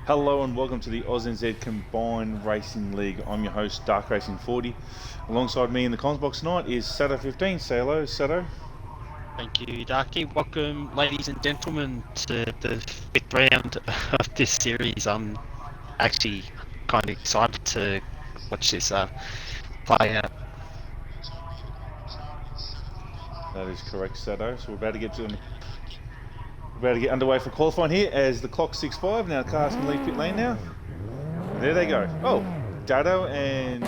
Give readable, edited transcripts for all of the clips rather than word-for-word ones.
Hello and welcome to the ANZ Combined Racing League. I'm your host, Dark Racing 40. Alongside me in the comms box tonight is Sato 15. Say hello, Sato. Thank you, Darky. Welcome, ladies and gentlemen, to the fifth round of this series. I'm actually kind of excited to watch this play out. That is correct, Sato. So we're about to get underway for qualifying here as the clock's 6:05. Now cars can leave pit lane now. And there they go. Oh, Dado and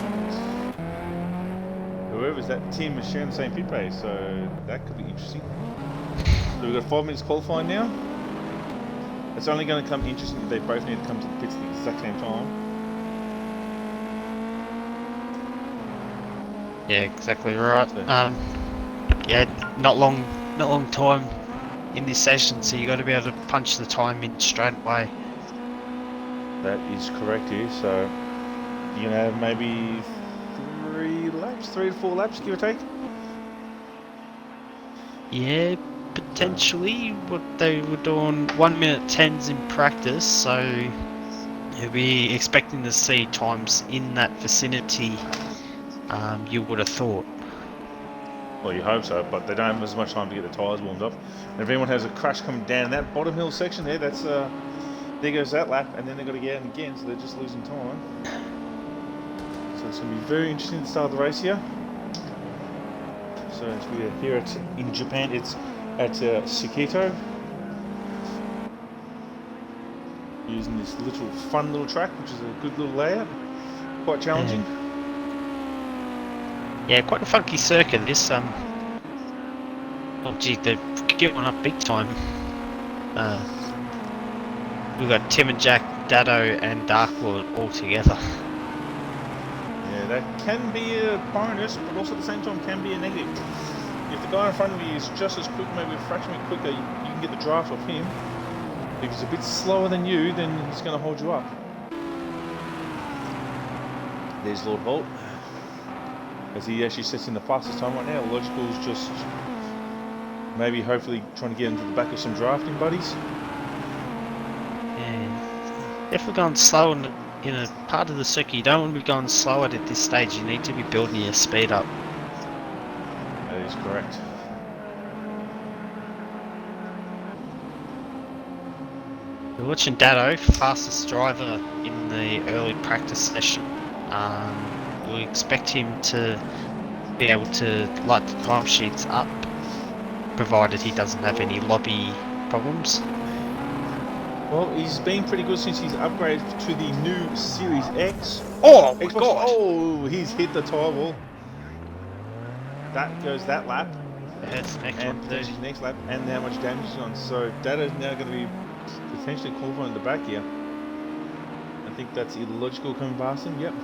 whoever's that team is sharing the same pit pace, so that could be interesting. So we've got 5 minutes qualifying now. It's only going to come interesting if they both need to come to the pits at the exact same time. Yeah, exactly right. Yeah, not long time in this session, so you got to be able to punch the time in straight away. That is correct here. So you're gonna have maybe 3 to 4 laps, give or take. Yeah, potentially. What they were doing 1 minute 10s in practice, so you'll be expecting to see times in that vicinity. You would have thought. Well, you hope so, but they don't have as much time to get the tyres warmed up. And if anyone has a crash coming down that bottom hill section there, that's there goes that lap, and then they've got to get out again, so they're just losing time. So it's going to be very interesting to start the race here. So as we are here in Japan, it's at Sekito, using this little fun little track, which is a good little layout, quite challenging. Yeah, quite a funky circuit. This oh gee, they're getting one up big time. We've got Tim and Jack, Dado and Darklord all together. Yeah, that can be a bonus, but also at the same time can be a negative. If the guy in front of me is just as quick, maybe a fraction bit quicker, you can get the draft off him. If he's a bit slower than you, then he's going to hold you up. There's Lord Holt, as he actually sits in the fastest time right now. Logical's just maybe hopefully trying to get into the back of some drafting buddies. Yeah, definitely going slow in a part of the circuit. You don't want to be going slow at this stage. You need to be building your speed up. That is correct. We're watching Dado, fastest driver in the early practice session. We expect him to be able to light the timesheets up, provided he doesn't have any lobby problems. Well, he's been pretty good since he's upgraded to the new Series X. Oh my god! Oh, he's hit the tyre wall. That goes that lap. That's next and one. there's his next lap, and how much damage he's on. So Dada's now going to be potentially qualifying in the back here. I think that's illogical coming past him. Yep.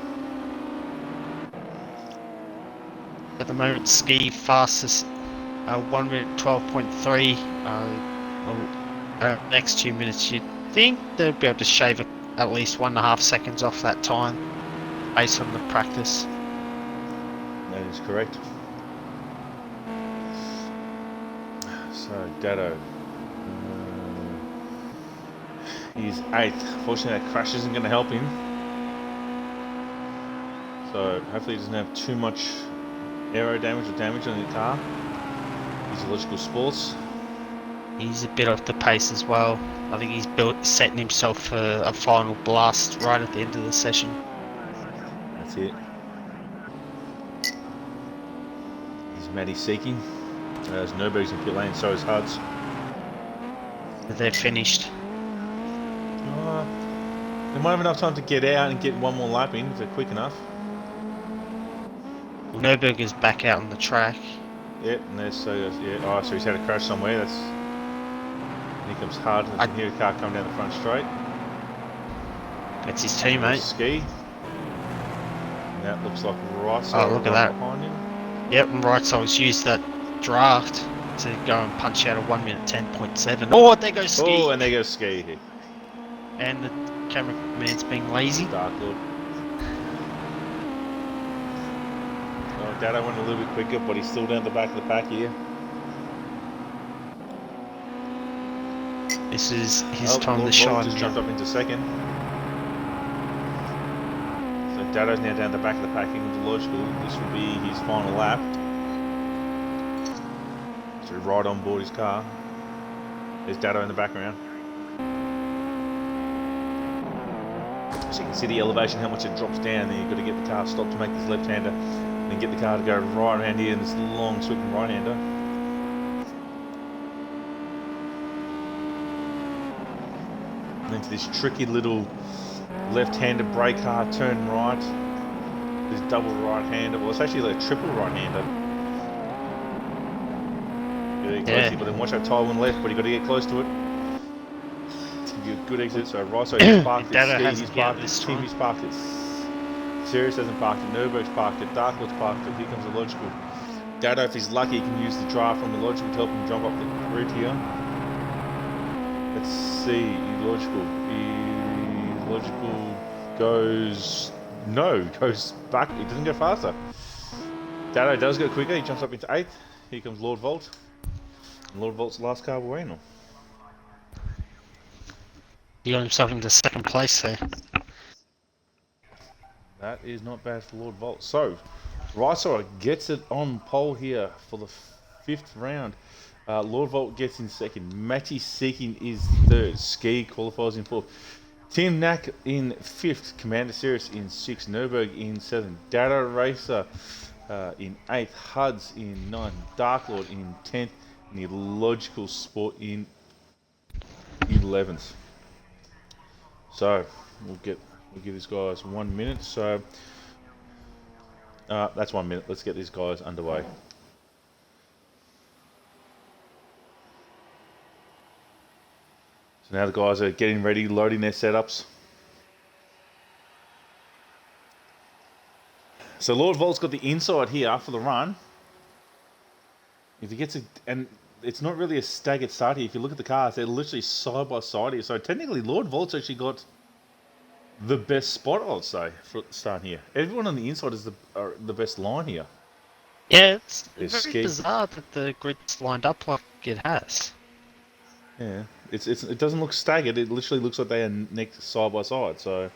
At the moment, Ski fastest 1 minute 12.3. Next 2 minutes, you'd think they'll be able to shave at least 1.5 seconds off that time based on the practice. That is correct. So Dado, he's 8th. Fortunately, that crash isn't going to help him. So hopefully he doesn't have too much aero damage or damage on the car. He's Logical Sports. He's a bit off the pace as well. I think he's setting himself for a final blast right at the end of the session. That's it. He's Matty seeking. There's Nurburg's in pit lane, so is Huds. They're finished. They might have enough time to get out and get one more lap in if they're quick enough. Nurburger's back out on the track. Yep, and there's so he's had a crash somewhere. That's here comes Hard, and I can hear a car come down the front straight. That's his teammate. Ski. And that looks like right side. Oh, look at that. Behind him. Yep, and right side's used that draft to go and punch out a 1 minute 10.7. Oh, there goes Ski. Oh, and there goes Ski. And the cameraman's being lazy. Darklord. Oh, Dado went a little bit quicker, but he's still down the back of the pack here. this is his time Lord to Volt shine. just jumped up into second. So Dado's now down the back of the pack into logical. This will be his final lap. So right on board his car. There's Dado in the background. So you can see the elevation, how much it drops down. Then you've got to get the car stopped to make this left-hander. Then get the car to go right around here in this long sweeping right-hander. And into this tricky little left-handed brake car, turn right. This double right-hander. Well, it's actually like a triple right-hander. Really close here, but then watch that tyre one left, but you've got to get close to it. It's going to be a good exit. So right, so he's parked it. Ski, he's parked it. Tim, he's parked it. Sirius hasn't parked it. Nürburg's parked it. Darkwood's parked it. Here comes the logical. Dado, if he's lucky, he can use the draft from the logical to help him jump up the route here. Let's see, logical. Logical goes goes back. He doesn't go faster. Dado does go quicker. He jumps up into 8th. Here comes Lord Volt. And Lord Volt's the last car we're waiting on. He got himself into second place there. That is not bad for Lord Volt. So, Rysora gets it on pole here for the 5th round. Lord Volt gets in second. Matty Seeking is third. Ski qualifies in 4th. Tim Knack in 5th. Commander Sirius in 6th. Nürburg in 7th. Dado Racer in 8th. Huds in 9th. Darklord in 10th. And the Logical Sport in 11th. So, we'll give these guys 1 minute. So, that's 1 minute. Let's get these guys underway. So now the guys are getting ready, loading their setups. So Lord Volt's got the inside here for the run. If he gets it, and it's not really a staggered start here. If you look at the cars, they're literally side by side here. So technically, Lord Volt's actually got the best spot, I would say, for the start here. Everyone on the inside is the best line here. Yeah, it's There's very Ski. bizarre that the grid's lined up like it has. Yeah, it doesn't look staggered. It literally looks like they are next side by side. So,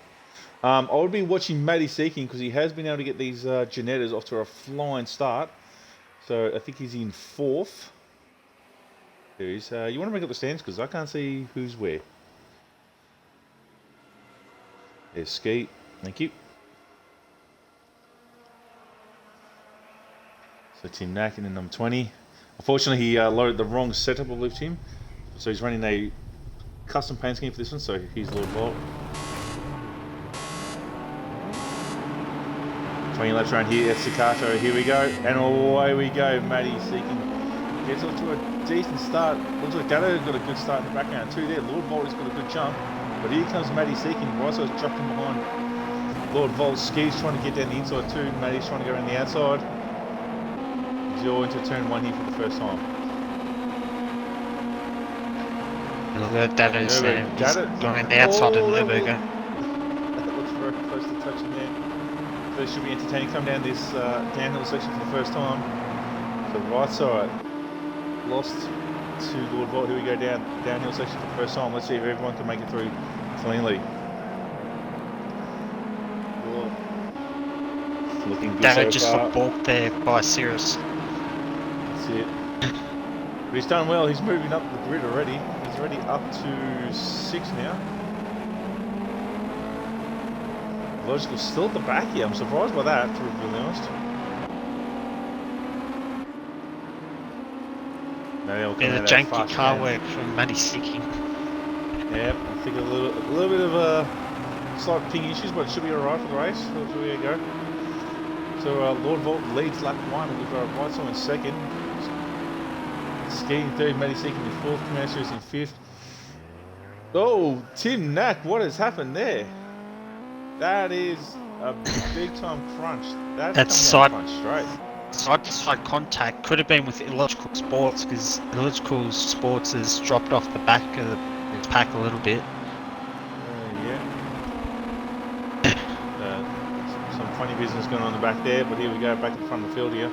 I would be watching Matty Seeking because he has been able to get these Ginettas off to a flying start. So I think he's in 4th. There he is. You want to bring up the stands because I can't see who's where. There's Ski. Thank you. So Tim Knack in number 20. Unfortunately, he loaded the wrong setup, I believe, Tim. So he's running a custom paint scheme for this one. So here's Lord Volt. 20 laps around here at Staccato. Here we go. And away we go. Matty Seeking gets off to a decent start. Looks like Dado got a good start in the background too there. Lord Volt has got a good jump. But here comes Matty Seeking. Ryso's jumping behind Lord Volt. Ski's trying to get down the inside too. Matty's trying to go around the outside. He's all into turn 1 here for the first time. Look at Dado's there. He's going on the outside of Nürburg. That looks very close to touching there. So it should be entertaining. Come down this downhill section for the first time. So right side lost to Lord Volt. Here we go downhill section for the first time. Let's see if everyone can make it through cleanly. Looking good Dado so just far. got balked there by Sirius. That's it. But he's done well. He's moving up the grid already. He's already up to 6 now. Logical still at the back here. I'm surprised by that, to be really honest. Yeah, the janky car work from Matty Seeking. Yep, I think a little bit of slight ping issues, but it should be alright for the race. So here we go. So Lord Volt leads lap 1 with Ryso in 2nd. Ski in 3rd, Matty Seeking in 4th, Commander Sirius in 5th. Oh, Tim Knack, what has happened there? That is a big time crunch. That's side crunch straight. Side-to-side contact could have been with Illogical Sports because Illogical Sports has dropped off the back of the pack a little bit. Yeah. Some funny business going on in the back there, but here we go, back in front of the field here.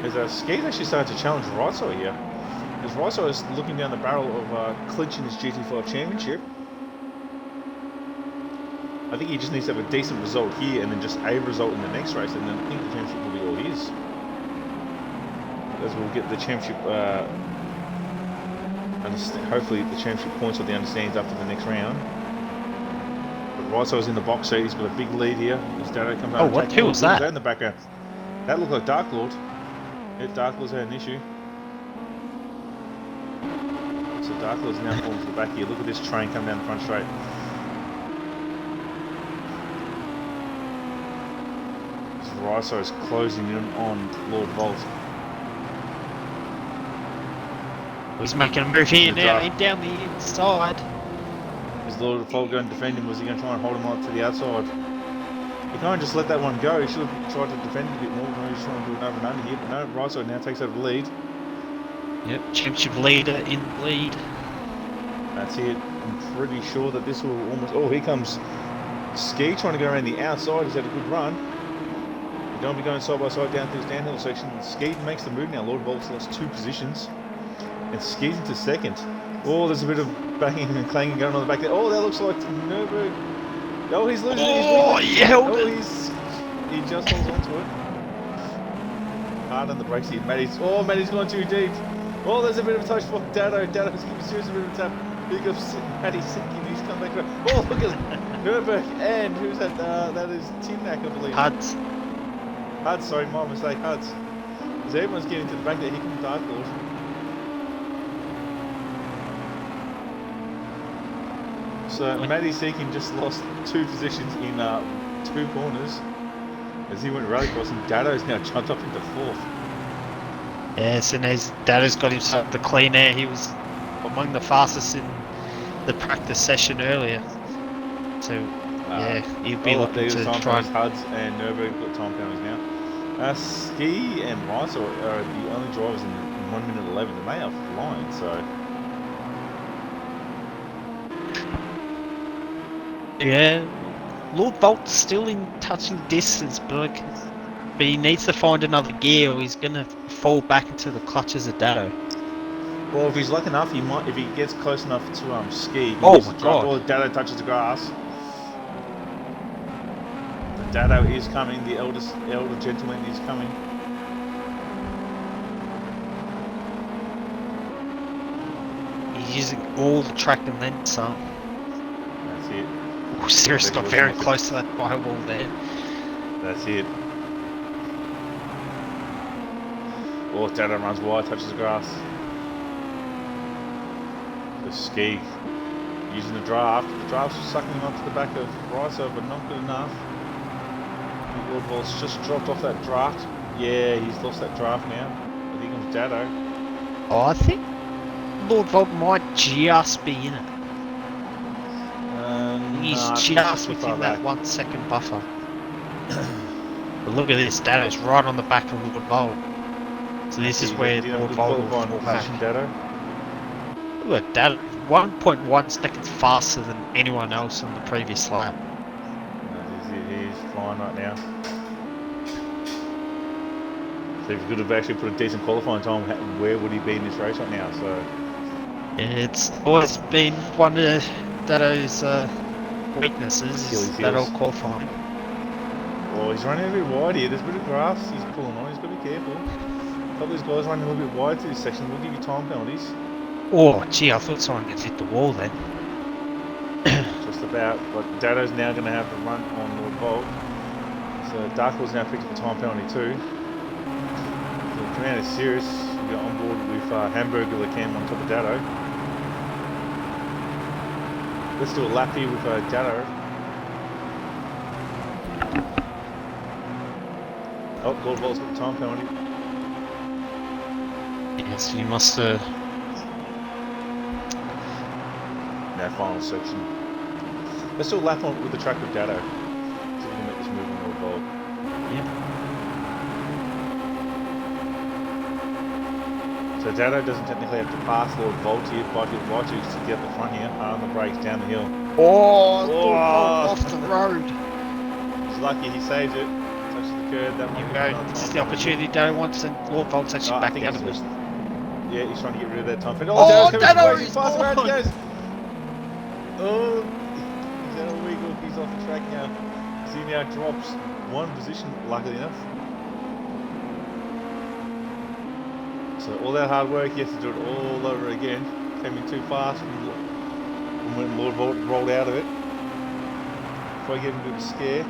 There's Ski's actually starting to challenge Ryso here. As Riso is looking down the barrel of clinching his GT5 championship. I think he just needs to have a decent result here and then just a result in the next race, and then I think the championship will be all his. As we'll get the championship, hopefully the championship points or the understands after the next round. But Riso's in the box seat, he's got a big lead here. His Dado comes out. Oh, what? Who was that? In the background. That looked like Dark Lord. Yeah, Dark Lord's had an issue. So Dark Lord's now falling to the back here. Look at this train coming down the front straight. Riso is closing in on Lord Volt. He's making a move here now, down the inside. Is Lord Volt going to defend him? Was he going to try and hold him up to the outside? He can't just let that one go. He should have tried to defend it a bit more. No, he's trying to do an over and under here. But no, Riso now takes over the lead. Yep, championship leader in the lead. That's it. I'm pretty sure that this will almost... Oh, here comes Ski trying to go around the outside. He's had a good run. Don't be going side by side down through this downhill section. Ski makes the move now. Lord Volt's lost 2 positions. And Ski's into second. Oh, there's a bit of banging and clanging going on the back there. Oh, that looks like Nürburg. Oh, he's losing it. Oh, he held it. He just holds on to it. Hard on the brakes here. Matty's gone too deep. Oh, there's a bit of a touch for Dado. Dado's giving Serious a bit of a tap. Here comes Matty sinking. He's come back around. Oh, look at Nürburg. And who's that? That is Timnak, I believe. Huds, sorry, my mistake, Huds. As everyone's getting to the back there, here comes Dark Lord. So Matty Seeking just lost 2 positions in 2 corners as he went rallycross, and Dado's now jumped up into 4th. yes, and his Dado's got himself the clean air. He was among the fastest in the practice session earlier. So yeah, he'll be looking to try and... Huds and Nürburg got time counters now. Ski and Riso are the only drivers in 1 minute 11, and they are flying, so... Yeah, Lord Volt's still in touching distance, but he needs to find another gear or he's going to fall back into the clutches of Dado. Well, if he's lucky enough, he might, if he gets close enough to Ski, oh my god! Or Dado touches the grass. Dado is coming, the elder gentleman is coming. He's using all the track and then some. That's it. Oh, Sirius got very close to that firewall there. That's it. Oh, Dado runs wide, touches the grass. So Ski using the draft. The draft's sucking him up to the back of Riso, but not good enough. Lord Volt's just dropped off that draft. Yeah, he's lost that draft now. I think it was Dado. Oh, I think Lord Volt might just be in it. He's just within that 1 second buffer. But look at this, Dado's right on the back of Lord Volt. So this is where Lord Volt will fall back. Dado. Look at Dado, 1.1 seconds faster than anyone else on the previous lap. He's flying right now. So if he could have actually put a decent qualifying time, where would he be in this race right now? So it's always been one of Dado's weaknesses, is that all qualifying. Oh, he's running a bit wide here. There's a bit of grass he's pulling on. He's got to be careful. A couple of these guys running a little bit wide through this section will give you time penalties. Oh, gee, I thought someone had hit the wall then. Just about, but Dado's now going to have to run on Lord Volt. So Dark Lord's now picked up a time penalty too. So Commander is serious. You're on board with Hamburger Cam on top of Dado. Let's do a lap here with Dado. Oh, Lord Volt's got a time penalty. Yes, you must have... That final section. Let's do a lap on with the track with Dado. So we can make this move on Lord Volt. Yep. So Dado doesn't technically have to pass Lord Volt here, but he'll watch to get the front here, on the brakes down the hill. Oh, off the road. He's lucky he saves it. Touches the curb. That Here we go. This is the opportunity Dado wants, and Lord Volt's actually back out of it. Yeah, he's trying to get rid of that time. Oh, Oh, Daddo's Daddo, coming way he's too fast around. He gone. goes. Oh, he's out of wiggle. He's off the track now. See, now drops one position, luckily enough. So all that hard work, he has to do it all over again. Came in too fast from when Lord rolled out of it. Before I gave him a bit of a scare.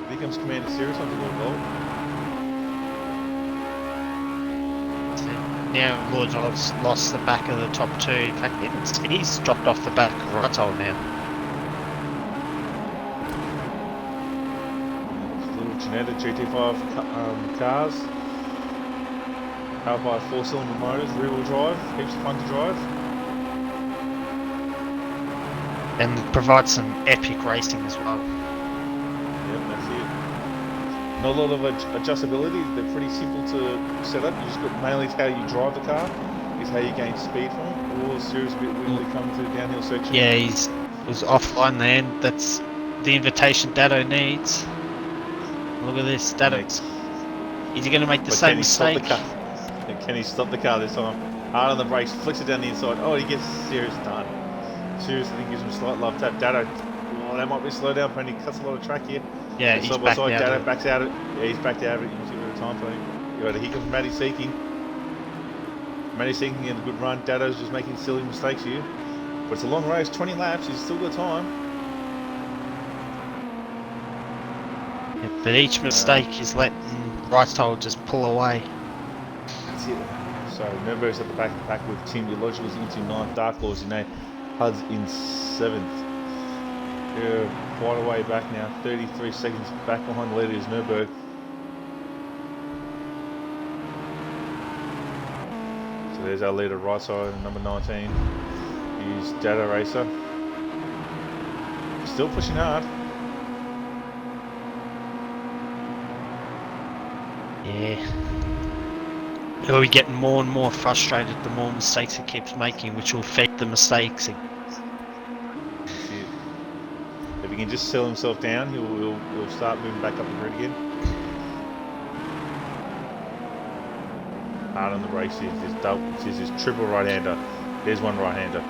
Here comes Commander Sirius onto Lord Volt. Now Lord Volt's lost the back of the top two. In fact, he's dropped off the back of Untitled now. Little Ginetta GT5 cars. Powered by 4-cylinder motors, rear-wheel drive, heaps of fun to drive. And provides some epic racing as well. Yep, that's it. Not a lot of adjustability. They're pretty simple to set up. You just got mainly how you drive the car is how you gain speed from it. All serious bit wiggly coming to the downhill section. Yeah, he was offline there. That's the invitation Daddo needs. Look at this, Daddo. Is he going to make the same mistake? Can he stop the car this time? Hard on the brakes, flicks it down the inside. Oh, he gets Sirius done. Sirius, I think, gives him a slight love tap. Daddo, oh, that might be a slow down penalty. Cuts a lot of track here. Yeah, he's side by backed side. out. Daddo backs out of it. Yeah, he's backed out of it. You can see a bit of time for him. Here comes Matty Seeking. Matty Seeking in a good run. Daddo's just making silly mistakes here. But it's a long race, 20 laps. He's still got time. Yeah, but each mistake is letting Untitled just pull away. That's it. So Nürburg's at the back of the pack with Team Illogicals into 9th, Dark Laws in 8th, HUD's in 7th. They're quite a way back now, 33 seconds back behind the leader is Nürburg. So there's our leader right side, number 19. He's Daddo Racer. Still pushing hard. Yeah. He'll be getting more and more frustrated the more mistakes he keeps making, which will affect the mistakes. If he can just settle himself down, he'll start moving back up the grid again. Hard on the brakes here. There's this triple right-hander. There's one right-hander.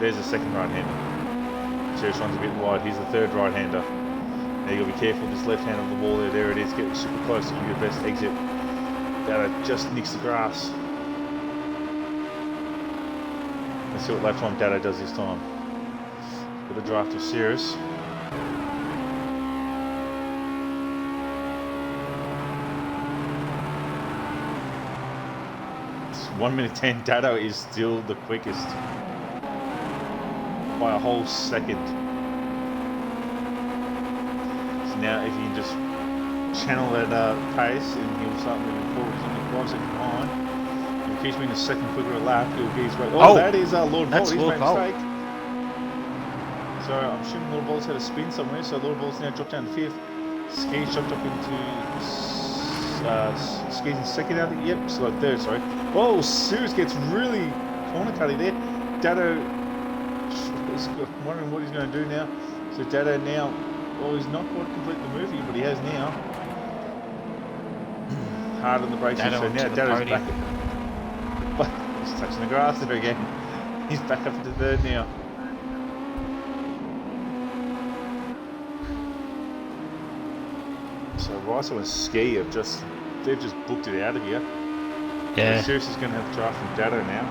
There's the second right-hander. Serious one's a bit wide. Here's the third right-hander. Now you gotta be careful with this left hand of the wall there. There it is. Get super close to give you the best exit. Daddo just nicks the grass. Let's see what lap time Daddo does this time. Got a draft of Sirius. It's 1 minute 10. Daddo is still the quickest by a whole second. So now if you can just channel that pace and he'll start moving forward. He's only 5 seconds behind. If he keeps being a second quicker a lap, he'll get his way. Oh, that is Lord Volt. He's made a mistake. So I'm assuming Lord Volt's had a spin somewhere. So Lord Volt's now dropped down to 5th. Ski's jumped up into Ski's in 2nd, I think. Yep, so 3rd, sorry. Oh, Sirius gets really corner cutty there. Daddo is wondering what he's going to do now. So Daddo now, well, he's not quite complete the move here, but he has now. Hard on the brakes, so now Daddo's back. He's touching the grass there again. He's back up into 3rd now. So Riso and Ski have they've just booked it out of here. Yeah. So Sirius is going to have to draft from Daddo now.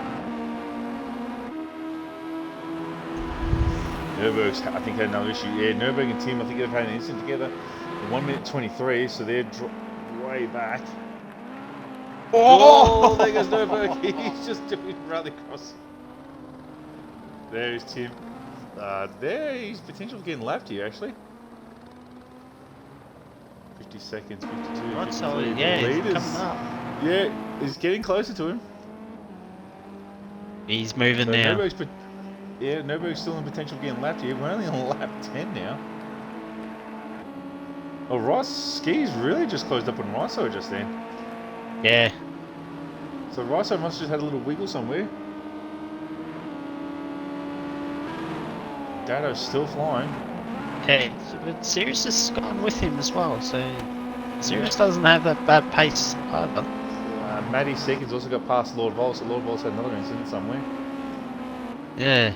Nürburg's, I think, had another issue. Yeah, Nürburg and Tim, I think they've had an incident together. 1 minute 23, so they're way back. Oh, there goes Nürburg. He's just doing rallycross. There's Tim. There, he's potential for getting lapped here, actually. 50 seconds, 52, Right, 53. so yeah, he's coming up. Yeah, he's getting closer to him. He's moving So now. Nürburg's still in potential for getting lapped here. We're only on lap 10 now. Oh, Ski's really just closed up on Riso just then. Yeah. So Riso must have just had a little wiggle somewhere. Daddo's still flying. Hey, but Sirius has gone with him as well, so Sirius doesn't have that bad pace either. Matty Seconds also got past Lord Volt, so Lord Volt's had another incident somewhere. Yeah.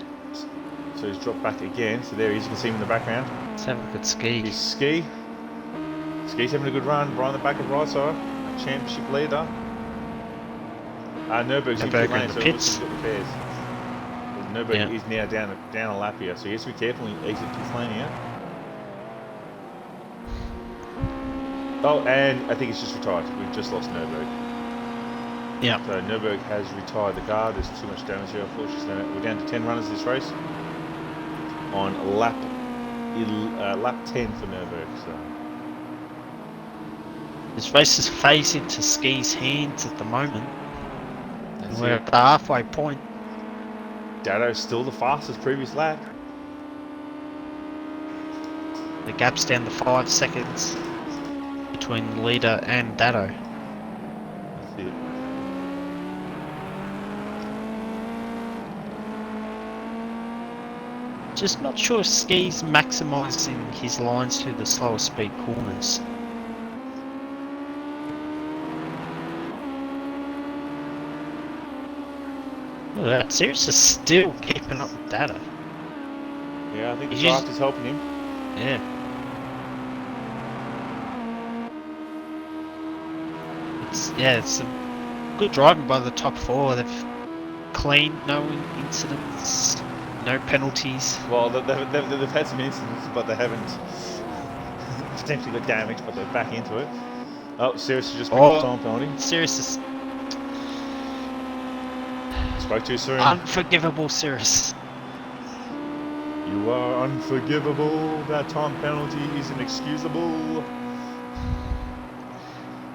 So he's dropped back again. So there he is. You can see him in the background. Let's have a look at Ski. He's Ski. Ski's having a good run. Right on the back of Rysar, a championship leader. Nürburg's in pit lane, so it looks like he's got repairs. Nürburg is now down a lap here, so he has to be careful when he exits pit lane here. Oh, and I think it's just retired. We've just lost Nürburg. Yeah. So Nürburg has retired the car. There's too much damage here, unfortunately. We're down to 10 runners this race. On lap 10 for Nürburg. So. This race is phased into Ski's hands at the moment. And we're at the halfway point. Dado's still the fastest previous lap. The gap's down to 5 seconds between leader and Dado. That's it. Just not sure if Ski's maximising his lines to the slower speed corners. Look at that, Sirius is still keeping up with Dado. Yeah, I think the draft is helping him. Yeah. It's a good driving by the top 4. They've clean, no incidents, no penalties. Well, they've had some incidents, but they haven't potentially got damage, but they're back into it. Oh, Sirius has just picked up time penalty. Sirius is spoke too soon. Unforgivable, Sirius. You are unforgivable. That time penalty is inexcusable.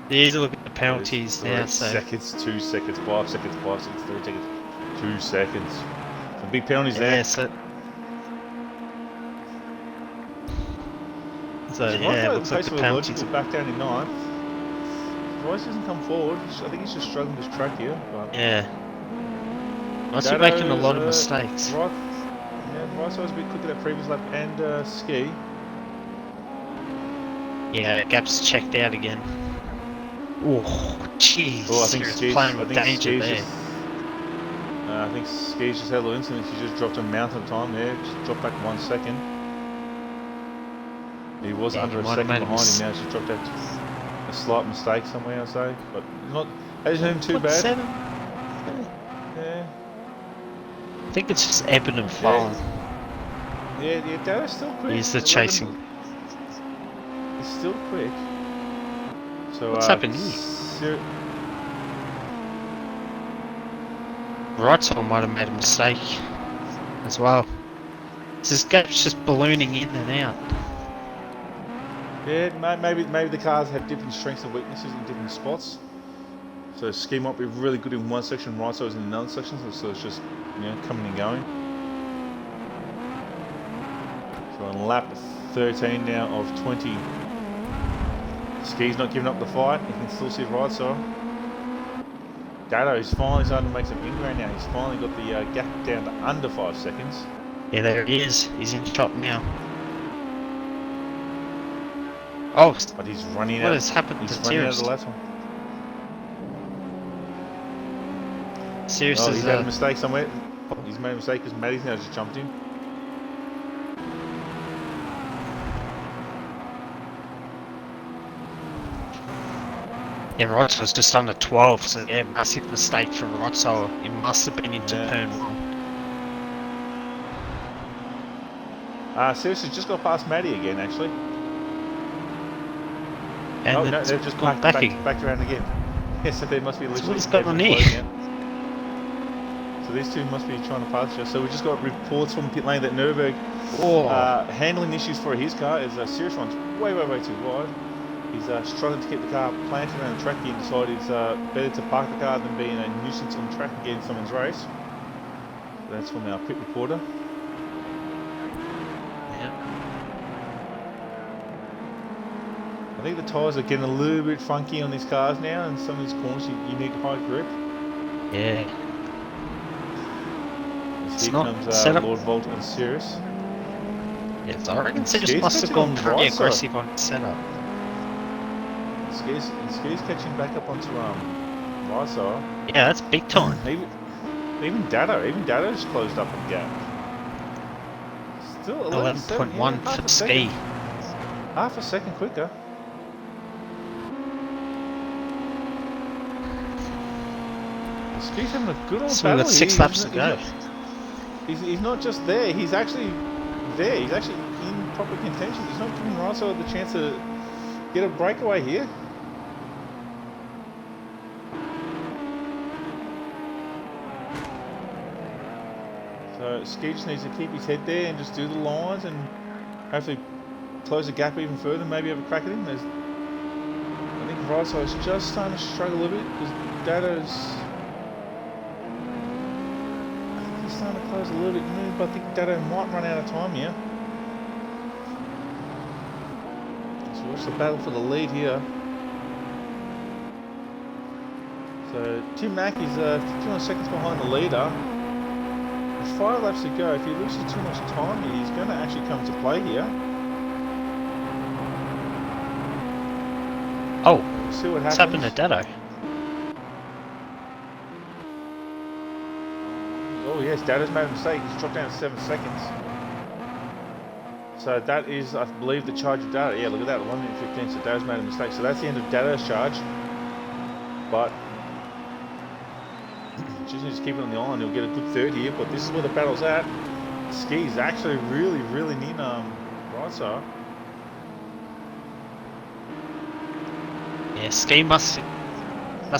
There's a look at the penalties now. 3 seconds, 2 seconds, 5 seconds, 5 seconds, 3 seconds, 2 seconds. Some big penalties there. So yeah, it looks like the penalties. Back down in 9th. Rice doesn't come forward. I think he's just struggling this track here. But yeah. Must be making a lot of mistakes. Right. Yeah, Rice was a bit quicker that previous lap and Ski. Yeah, Gap's checked out again. Oh, jeez. Oh, I think Ski's playing with danger there. I think Ski's just had a little incident. She just dropped a mountain of time there. Just dropped back 1 second. He was under a second behind him now. She dropped out a slight mistake somewhere, I'd say. But not hasn't been too bad. 7? Yeah. I think it's just ebbing and flowing. Yeah, Dado's still quick. He's the chasing. He's still quick. So, what's happened here? Right side might have made a mistake as well. This gap's just ballooning in and out. Yeah, maybe the cars have different strengths and weaknesses in different spots. So Ski might be really good in one section, right side is in another section, so it's just coming and going. So on lap 13 now of 20. Ski's not giving up the fight. You can still see right side. Dado is finally starting to make some inground now. He's finally got the gap down to under 5 seconds. Yeah, there he is. He's in shot now. Oh, but he's running out. What has happened to Sirius? He's running out of the last one. Sirius he's had a mistake somewhere. He's made a mistake because Matty's now just jumped in. Yeah, Rotso was just under 12, so yeah, massive mistake from Rotso. It must have been into turn 1. Sirius has just got past Matty again, actually. And no, they've just gone back around again. Yes, so they must be literally. What he's got on here? So these two must be trying to pass each other. So we just got reports from pit lane that Nürburg handling issues for his car as Sirius runs way too wide. He's struggling to keep the car planted around the track. He decided it's better to park the car than being a nuisance on the track against someone's race. So that's from our pit reporter. I think the tyres are getting a little bit funky on these cars now, and some of these corners you need high grip. Yeah. Here comes Lord Volt and Sirius. Yes, I reckon Sirius must have gone pretty aggressive on setup. Ski's catching back up onto Right side. Yeah, that's big time. Even Dato's closed up the gap. Still 11.7, 11.1 half for a Ski. second. Half a second quicker. Ski's having a good old So we've battle got here. 6 laps to go. He's not just there, he's actually there. He's actually in proper contention. He's not giving Riso the chance to get a breakaway here. So Ski just needs to keep his head there and just do the lines and hopefully close the gap even further, maybe have a crack at him. I think Riso is just starting to struggle a little bit because Dato's starting to close a little bit new, but I think Dado might run out of time here. So watch the battle for the lead here. So Tim Mack is 51 seconds behind the leader. There's 5 laps to go. If he loses too much time here, he's going to actually come to play here. Oh, We'll see what happens. what's happened to Dado? Oh yes, Dado's made a mistake. He's dropped down to 7 seconds. So that is, I believe, the charge of Dado. Yeah, look at that, 1 minute 15. So Dado's made a mistake. So that's the end of Dado's charge. But just needs to keep it on the island. He'll get a good third here. But this is where the battle's at. Ski's actually really near Riso. Yeah, Ski must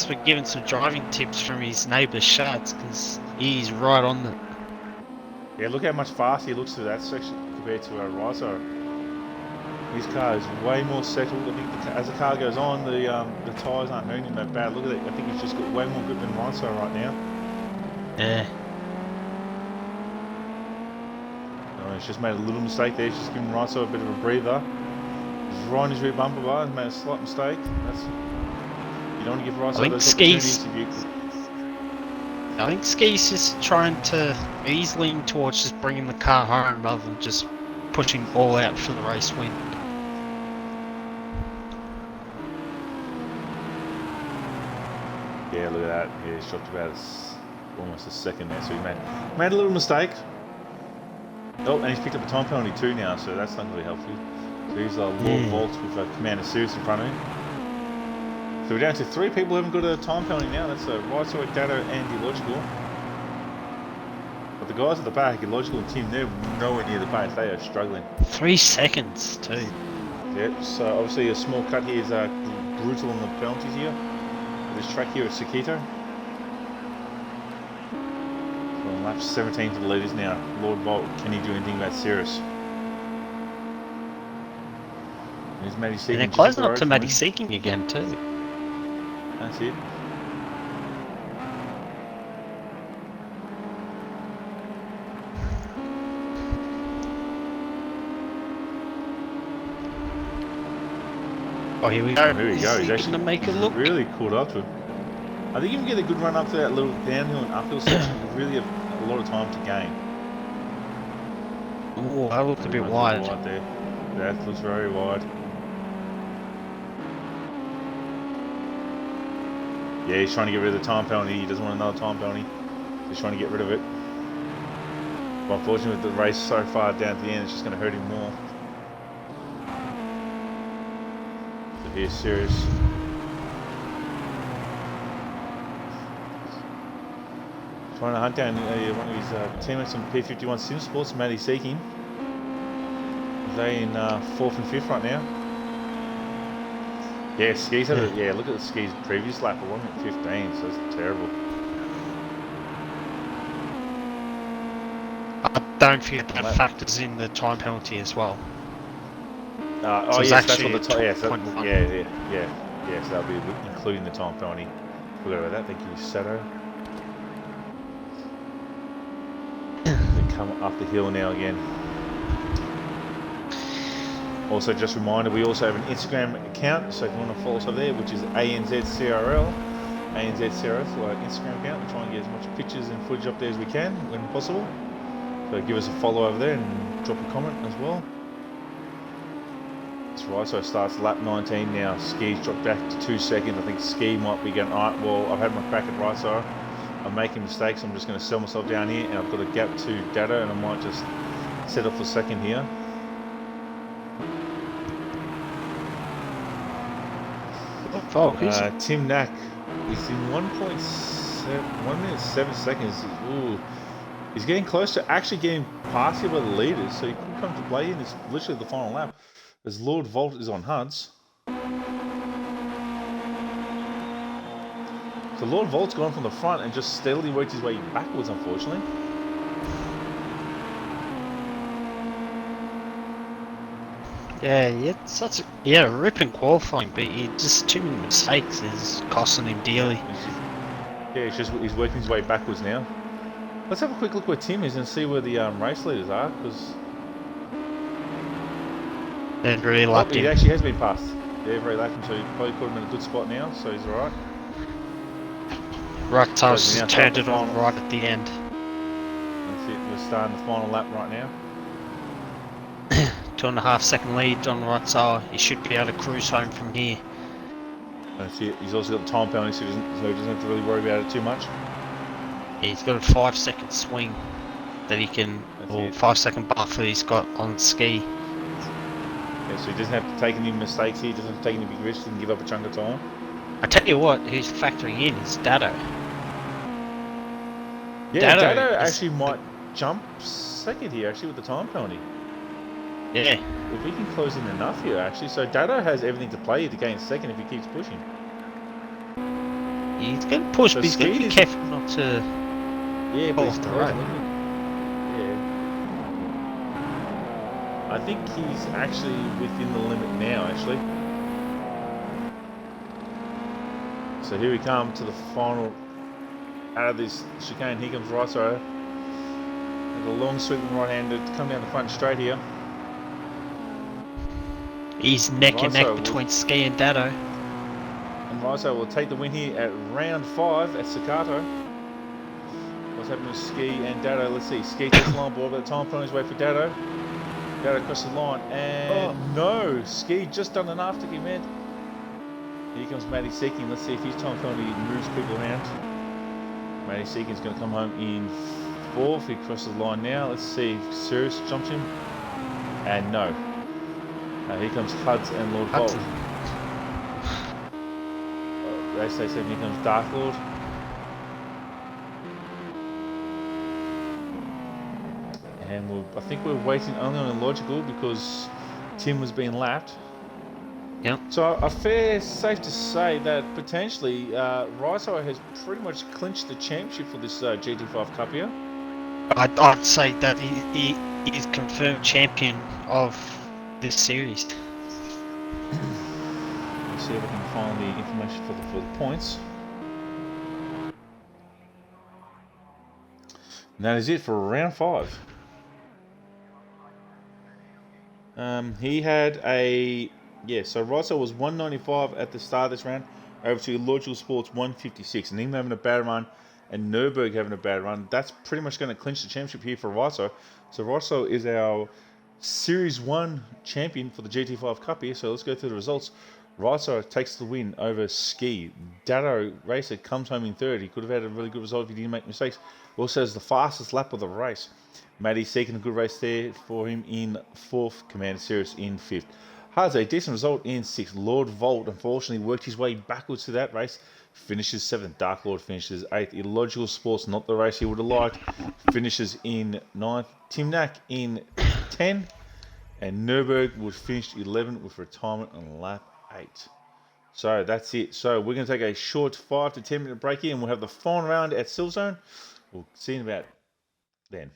be given some driving tips from his neighbour Shads because he's right on the. Yeah, look how much faster he looks through that section compared to Riso. His car is way more settled. I think as the car goes on, the tyres aren't hurting him that bad. Look at it. I think he's just got way more grip than Riso right now. Yeah. Oh, he's just made a little mistake there. He's just giving Riso a bit of a breather. He's right on his rear bumper bar. He's made a slight mistake. You don't want to give Riso those opportunities. I think Ski's just trying to. He's leaning towards just bringing the car home rather than just pushing all out for the race win. Yeah, look at that. Yeah, he's dropped about almost a second there. So he made a little mistake. Oh, and he's picked up a time penalty too now, so that's not going to be helpful. So he's Lord Vault with Commander Sirius in front of him. So we're down to 3 people who haven't got a time penalty now. That's Riso, Dado, and Illogical. But the guys at the back, Illogical and Tim, they're nowhere near the pace. They are struggling. 3 seconds too. Yep, so obviously a small cut here is brutal on the penalties here. This track here at Sakito. So on lap 17 for the leaders now. Lord Vault, can he do anything about Sirius? There's Matty Seeking. And they're closing up to Matty Seeking again too. That's it. Oh, here we go. Here we go. He's actually going to make it look. really caught up to him. I think if you can get a good run up to that little downhill and uphill section, you really have a lot of time to gain. Oh, that looked a bit wide. There. That looks very wide. Yeah, he's trying to get rid of the time penalty. He doesn't want another time penalty. He's trying to get rid of it. But unfortunately, with the race so far down at the end, it's just going to hurt him more. So here's Sirius. Trying to hunt down one of his teammates on P51 Sim Sports, Matty Seeking. They're in 4th and 5th right now. Yeah, Ski's had yeah, look at the Ski's previous lap, 1 minute 15, so that's terrible. Don't forget that factors in the time penalty as well. Oh yes, that's what the time. Yeah, so yeah, so that'll be including the time penalty. Forgot about that. Thank you, Sato. They come up the hill now again. Also, just a reminder, we also have an Instagram account, so if you want to follow us over there, which is ANZCRL. ANZCRL for our Instagram account. We try and get as much pictures and footage up there as we can when possible. So give us a follow over there and drop a comment as well. So Riso starts lap 19 now. Ski's dropped back to 2 seconds. I think Ski might be going, alright, well, I've had my crack at Riso. I'm making mistakes. I'm just going to sell myself down here, and I've got a gap to Dado, and I might just settle for second here. Tim Knack is in 1 minute 7 seconds. Ooh, he's getting close to actually getting past here by the leaders, so he could come to play in this literally the final lap as Lord Volt is on Huds. So Lord Volt's gone from the front and just steadily worked his way backwards, unfortunately. Yeah, he had a ripping qualifying, but he just too many mistakes is costing him dearly. He's working his way backwards now. Let's have a quick look where Tim is and see where the race leaders are, because they really lapped him. He actually has been passed. Yeah, very lapped him, so he probably put him in a good spot now, so he's alright. Right, so he's turned it on right at the end. That's it, we're starting the final lap right now. 2.5 second lead on the right side. He should be able to cruise home from here. That's it. He's also got the time penalty, so he doesn't have to really worry about it too much. He's got a 5-second swing that he can, or 5-second buffer he's got on Ski. Yeah, so he doesn't have to take any mistakes here. He doesn't have to take any big risks. He can give up a chunk of time. I tell you what, who's factoring in is Dado. Yeah, Dado actually might jump second here, actually, with the time penalty. Yeah. If he can close in enough here, actually. So Dado has everything to play to gain second if he keeps pushing. He's going to push, but he's going to be careful not to fall off the road. Yeah. I think he's actually within the limit now, actually. So here we come to the final out of this chicane. Here comes Riso. And a long sweeping right-hander to come down the front straight here. He's neck and neck between Ski and Dado. And Riso will take the win here at round 5 at Staccato. What's happening with Ski and Dado? Let's see. Ski takes the line ball, but the time penalty is way for Dado. Dado across the line, and no! Ski just done an afterkick, man. Here comes Matty Seeking. Let's see if his time penalty moves people around. Matty Seeking's going to come home in 4th. He crosses the line now. Let's see if Sirius jumps him. And no. Here comes Huds and Lord Bolt. Race day 7, here comes Dark Lord. And I think we're waiting only on Illogical because Tim was being lapped. Yep. So safe to say that potentially Riso has pretty much clinched the championship for this GT5 Cup here. I'd say that he is confirmed champion of this series. Let's see if we can find the information for the points. And that is it for round 5. He had so Riso was 195 at the start of this round, over to Illogical Sports 156, and him having a bad run and Nürburgring having a bad run. That's pretty much going to clinch the championship here for Riso. So Riso is our Series 1 champion for the GT5 Cup here. So let's go through the results. Riso takes the win over Ski. Dado Racer comes home in 3rd. He could have had a really good result if he didn't make mistakes. Also has the fastest lap of the race. Matty Seeking a good race there for him in 4th. Commander Sirius in 5th. Has a decent result in 6th. Lord Volt unfortunately worked his way backwards to that race. Finishes 7th. Dark Lord finishes 8th. Illogical Sports, not the race he would have liked, finishes in 9th. Tim Knack in 10. And Nürburgring would finish 11th with retirement on lap 8. So that's it. So we're going to take a short 5 to 10 minute break here, and we'll have the final round at Silzone. We'll see you in about then.